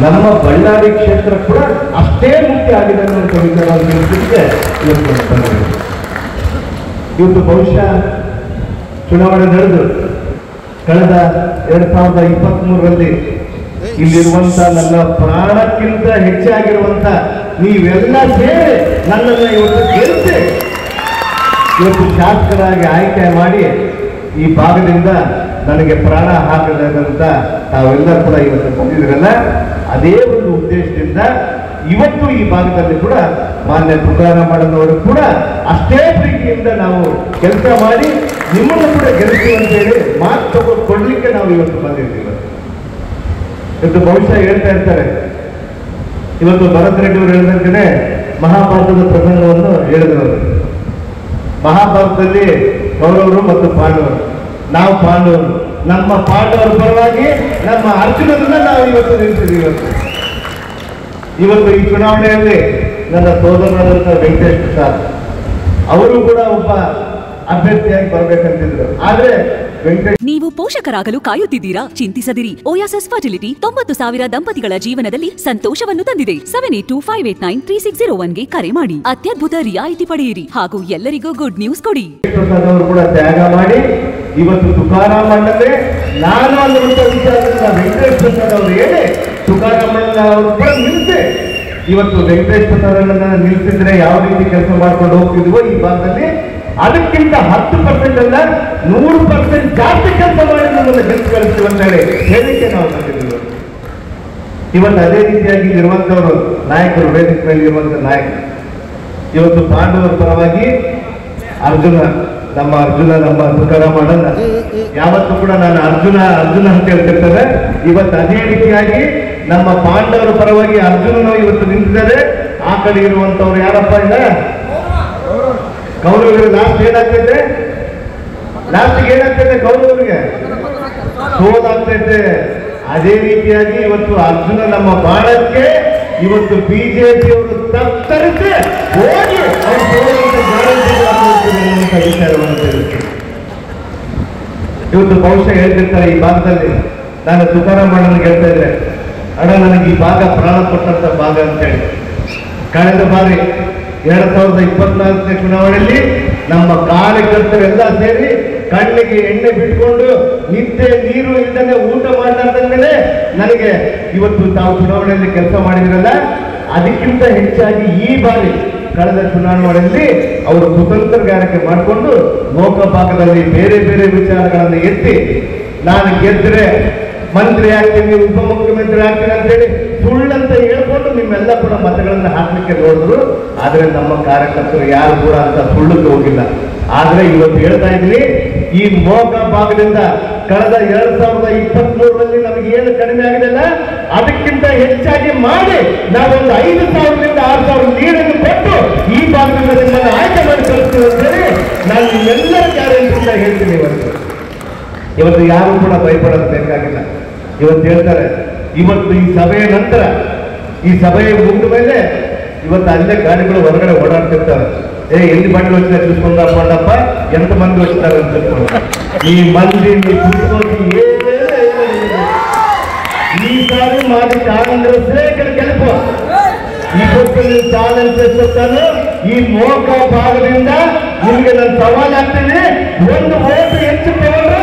ನಮ್ಮ ಬಳ್ಳಾರಿ ಕ್ಷೇತ್ರ ಕೂಡ ಅಷ್ಟೇ ಮುಖ್ಯ ಆಗಿದೆ ಅನ್ನುವಂಥ ವಿಚಾರವನ್ನು ತಿಳಿಸಲಿಕ್ಕೆ ಇವತ್ತು ಬಹುಶಃ ಚುನಾವಣೆ ನಡೆದು ಕಳೆದ 2023ರಲ್ಲಿ ಇಲ್ಲಿರುವಂತ ನನ್ನ ಪ್ರಾಣಕ್ಕಿಂತ ಹೆಚ್ಚಾಗಿರುವಂತ ನೀವೆಲ್ಲ ಸೇರಿ ನನ್ನನ್ನು ಇವತ್ತು ಗೆಲ್ಲಿಸಿ ಇವತ್ತು ಶಾಸಕರಾಗಿ ಆಯ್ಕೆ ಮಾಡಿ ಈ ಭಾಗದಿಂದ ನನಗೆ ಪ್ರಾಣ ಹಾಕದಂತ ತಾವೆಲ್ಲರೂ ಕೂಡ ಇವತ್ತು ಬಂದಿದ್ರಲ್ಲ, ಅದೇ ಒಂದು ಉದ್ದೇಶದಿಂದ ಇವತ್ತು ಈ ಭಾಗದಲ್ಲಿ ಕೂಡ ಮಾನ್ಯ ತುಕಾರಾಮಣ್ಣನವರು ಕೂಡ ಅಷ್ಟೇ ಪ್ರೀತಿಯಿಂದ ನಾವು ಕೆಲಸ ಮಾಡಿ ನಿಮ್ಮನ್ನು ಕೂಡ ಗೆಲ್ಲಿಸಿ ಅಂತೇಳಿ ಮಾತು ತಗೊಂಡು ಕೊಡ್ಲಿಕ್ಕೆ ನಾವು ಇವತ್ತು ಬಂದಿರ್ತೀವಿ. ಇವತ್ತು ಬಹುಶಃ ಹೇಳ್ತಾ ಇರ್ತಾರೆ, ಇವತ್ತು ಭರತ್ ರೆಡ್ಡಿ ಅವರು ಹೇಳಿದಂತೆ ಮಹಾಭಾರತದ ಪ್ರಸಂಗವನ್ನು ಹೇಳಿದವರು. ಮಹಾಭಾರತದಲ್ಲಿ ಕೌರವರು ಮತ್ತು ಪಾಂಡವರು, ನಾವು ಪಾಂಡವರು, ನಮ್ಮ ಪಾಂಡವರ ಪರವಾಗಿ ನಮ್ಮ ಅರ್ಜುನರನ್ನ ನಾವು ಇವತ್ತು ನಿಲ್ಲಿಸಿದ್ದೀವಿ. ಇವತ್ತು ಈ ಚುನಾವಣೆಯಲ್ಲಿ ನನ್ನ ಸೋದರರಾದಂಥ ವೆಂಕಟೇಶ್ ಪ್ರಸಾದ್ ಅವರು ಕೂಡ ಒಬ್ಬ ಅಭ್ಯರ್ಥಿಯಾಗಿ ಬರ್ಬೇಕಂತಿದ್ರು. ಆದ್ರೆ ನೀವು ಪೋಷಕರಾಗಲು ಕಾಯುತ್ತಿದ್ದೀರಾ? ಚಿಂತಿಸದಿರಿ. ಓಯಾಸಸ್ ಫರ್ಟಿಲಿಟಿ 90,000 ದಂಪತಿಗಳ ಜೀವನದಲ್ಲಿ ಸಂತೋಷವನ್ನು ತಂದಿದೆ. 7825893601ಗೆ ಕರೆ ಮಾಡಿ ಅತ್ಯದ್ಭುತ ರಿಯಾಯಿತಿ ಪಡೆಯಿರಿ ಹಾಗೂ ಎಲ್ಲರಿಗೂ ಗುಡ್ ನ್ಯೂಸ್ ಕೊಡಿ. ಪ್ರಸಾದ್ ಅವರು ಕೂಡ ತ್ಯಾಗ ಮಾಡಿ ಇವತ್ತು ತುಕಾರಾಮಣ್ಣನೇ ನಾನು ಅನ್ನುವಂಥ ವಿಚಾರದಿಂದ ವೆಂಕಟೇಶ್ ಪ್ರಸಾದ್ ಅವರು ಹೇಳಿ ತುಕಾರಾಮಣ್ಣ ಅವರು ಕೂಡ ನಿಲ್ಲಿಸಿ ಇವತ್ತು ವೆಂಕಟೇಶ್ ಪ್ರಸಾದನ್ನ ನಿಲ್ಲಿಸಿದ್ರೆ ಯಾವ ರೀತಿ ಕೆಲಸ ಮಾಡ್ಕೊಂಡು ಹೋಗ್ತಿದ್ವೋ ಈ ಭಾಗದಲ್ಲಿ ಅದಕ್ಕಿಂತ 10% ಅಲ್ಲ 100% ಜಾಸ್ತಿ ಕೆಲಸ ಮಾಡಿ ನಮ್ಮನ್ನು ಗೆದ್ದು ಕಳಿಸ್ತೀವಿ ಅಂತ ಹೇಳಿ ಹೇಳಿಕೆ ನಾವು ಬಂದಿದ್ದೀವಿ. ಇವತ್ತು ಅದೇ ರೀತಿಯಾಗಿ ಇರುವಂತವರು ನಾಯಕರು, ವೇದಿಕೆ ಮೇಲೆ ಇರುವಂತ ನಾಯಕರು ಇವತ್ತು ಪಾಂಡವರ ಪರವಾಗಿ ಅರ್ಜುನ ನಮ್ಮ ತುಕಾರಾಮಣ್ಣ ಯಾವತ್ತೂ ಕೂಡ ನಾನು ಅರ್ಜುನ ಅಂತ ಹೇಳ್ತಿರ್ತಾರೆ. ಇವತ್ತು ಅದೇ ರೀತಿಯಾಗಿ ನಮ್ಮ ಪಾಂಡವರ ಪರವಾಗಿ ಅರ್ಜುನನು ಇವತ್ತು ನಿಂತಿದ್ದಾರೆ. ಆ ಕಡೆ ಇರುವಂತವ್ರು ಯಾರಪ್ಪ ಇಲ್ಲ ಕೌರವರಿಗೆ ಲಾಸ್ಟ್ ಏನಾಗ್ತೈತೆ ಕೌರವರಿಗೆ ಸೋಲಾಗ್ತೈತೆ. ಅದೇ ರೀತಿಯಾಗಿ ಇವತ್ತು ಅರ್ಜುನ ನಮ್ಮ ಬಾಣಕ್ಕೆ ಇವತ್ತು ಬಿಜೆಪಿ ಅವರು ತತ್ತರಿಸಿ ಹೋಗಿ ವಿಚಾರವನ್ನು ತಿಳಿಸ್ತಾರೆ. ಇವತ್ತು ಬಹುಶಃ ಹೇಳ್ತಿರ್ತಾರೆ ಈ ಭಾಗದಲ್ಲಿ, ನಾನು ತುಕಾರಾಮಣ್ಣನಿಗೆ ಹೇಳ್ತಾ ಇದ್ರೆ, ಅಣ್ಣ ನನಗೆ ಈ ಭಾಗ ಪ್ರಾಣ ಕೊಟ್ಟಂತ ಭಾಗ ಅಂತೇಳಿ. ಕಳೆದ ಬಾರಿ 2024ನೇ ಚುನಾವಣೆಯಲ್ಲಿ ನಮ್ಮ ಕಾರ್ಯಕರ್ತರೆಲ್ಲ ಸೇರಿ ಕಣ್ಣಿಗೆ ಎಣ್ಣೆ ಬಿಟ್ಕೊಂಡು ನಿದ್ದೆ ನೀರು ಇಲ್ಲದೆ ಊಟ ಮಾಡಲಾರ್ದಂಗೆ ನನಗೆ ಇವತ್ತು ತಾವು ಚುನಾವಣೆಯಲ್ಲಿ ಕೆಲಸ ಮಾಡಿದ್ರಲ್ಲ, ಅದಕ್ಕಿಂತ ಹೆಚ್ಚಾಗಿ ಈ ಬಾರಿ ಕಳೆದ ಚುನಾವಣೆಯಲ್ಲಿ ಅವರು ಕುತಂತ್ರಗಾರಿಕೆ ಮಾಡಿಕೊಂಡು ಲೋಕಭಾಗದಲ್ಲಿ ಬೇರೆ ಬೇರೆ ವಿಚಾರಗಳನ್ನು ಎತ್ತಿ ನಾನು ಗೆದ್ದರೆ ಮಂತ್ರಿ ಆಗ್ತೀನಿ, ಉಪಮುಖ್ಯಮಂತ್ರಿ ಆಗ್ತೀನಿ ಅಂತೇಳಿ ಸುಳ್ಳಂತ ಹೇಳ್ಕೊಂಡು ನಿಮ್ಮೆಲ್ಲ ಕೂಡ ಮತಗಳನ್ನು ಹಾಕಲಿಕ್ಕೆ ನೋಡಿದ್ರು. ಆದ್ರೆ ನಮ್ಮ ಕಾರ್ಯಕರ್ತರು ಯಾರು ಕೂಡ ಅಂತ ಸುಳ್ಳಕ್ಕೆ ಹೋಗಿಲ್ಲ. ಆದ್ರೆ ಇವತ್ತು ಹೇಳ್ತಾ ಇದ್ವಿ, ಈ ಮೋಕ ಭಾಗದಿಂದ ಕಳೆದ 2023ರಲ್ಲಿ ನಮಗೆ ಏನು ಕಡಿಮೆ ಆಗಿದೆಲ್ಲ ಅದಕ್ಕಿಂತ ಹೆಚ್ಚಾಗಿ ಮಾಡಿ ನಾವೊಂದು 5,000ರಿಂದ 6,000 ನೀರನ್ನು ಕೊಟ್ಟು ಈ ಭಾಗದಿಂದ ನಿಮ್ಮನ್ನು ಆಯ್ಕೆ ಮಾಡಿ ಕಳಿಸ್ತೀವಿ ಅಂತೇಳಿ ನಾನು ನಿಮ್ಮೆಲ್ಲರ ಗ್ಯಾರಂಟಿಯಿಂದ ಹೇಳ್ತೀನಿ. ಇವತ್ತು ಯಾರು ಕೂಡ ಭಯಪಡೋದು ಬೇಕಾಗಿಲ್ಲ. ಇವತ್ತು ಹೇಳ್ತಾರೆ, ಇವತ್ತು ಈ ಸಭೆಯ ನಂತರ ಈ ಸಭೆ ಮುಗಿದ ಮೇಲೆ ಇವತ್ತು ಅಲ್ಲೇ ಗಾಡಿಗಳು ಹೊರಗಡೆ ಓಡಾಡ್ತಿರ್ತಾರೆ. ಎಲ್ಲಿ ಬಂಡಿ వచ్చినా చూసుకుందాపండప్ప ఎంత మంది వచ్చారని చెప్పారు. ఈ మంది ఈసారి మాది కాంగ్రెస్ ఇక్కడ గెలుపు. ఈ పొత్తు ಚಾಲೆಂಜ್ చేస్తాను. ಈ ಮೋಕ ಭಾಗದಿಂದ ನಿಮಗೆ ನಾನು ಸವಾಲು ಹಾಕ್ತೀನಿ, ಒಂದು ಓಟು ಹೆಚ್ಚು ತಗೊಂಡ್ರೆ